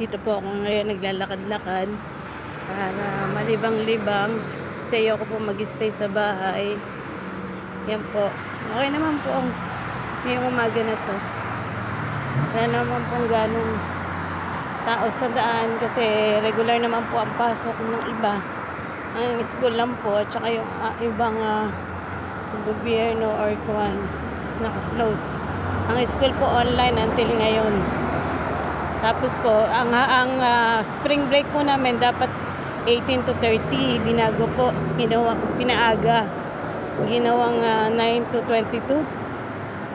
Dito po ako ngayon naglalakad-lakad para malibang-libang kasi ayoko po mag-stay sa bahay. Yan po. Okay naman po ang ngayong umaga na to. Wala naman pong ganong tao sa daan kasi regular naman po ang pasok ng iba. Ang school lang po at saka yung ibang gobyerno or kwan is naka-close. Ang school po online until ngayon. Tapos po, ang spring break po namin dapat 18 to 30. Binago po, pinaaga. Ginawang 9 to 22.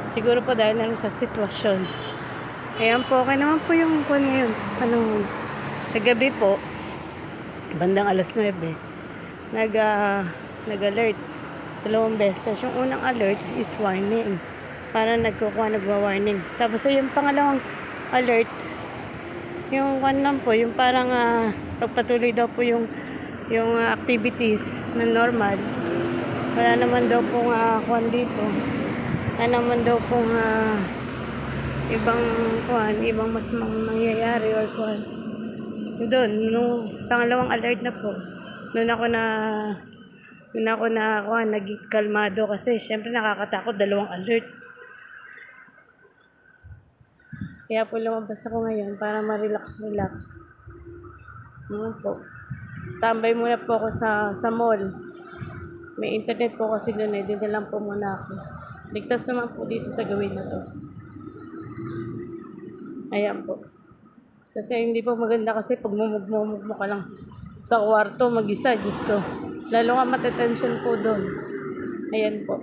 Siguro po dahil na sa sitwasyon. Ayan po, okay naman po yung kwan ngayon. Nagabi po, bandang alas 9, nag-alert. 2 beses. Yung unang alert is warning. Parang nagwa-warning. Tapos yung pangalawang alert, yung one lang po, yung parang pagpatuloy daw po yung activities na normal. Wala naman daw pong kwan dito. Wala naman daw pong ibang mas mangyayari or kwan. Doon, nung pangalawang alert na po, doon ako naging kalmado kasi syempre nakakatakot 2 alert. Kaya po lumabas ako ngayon para ma-relax. Po. Tambay muna po ako sa mall. May internet po kasi doon dito lang po muna ako. Ligtas naman po dito sa gawin na to. Ayan po. Kasi hindi po maganda kasi pag mumugmumug mo ka lang sa kwarto mag-isa, Diyos ko. Lalo ka matetension po doon. Ayan po.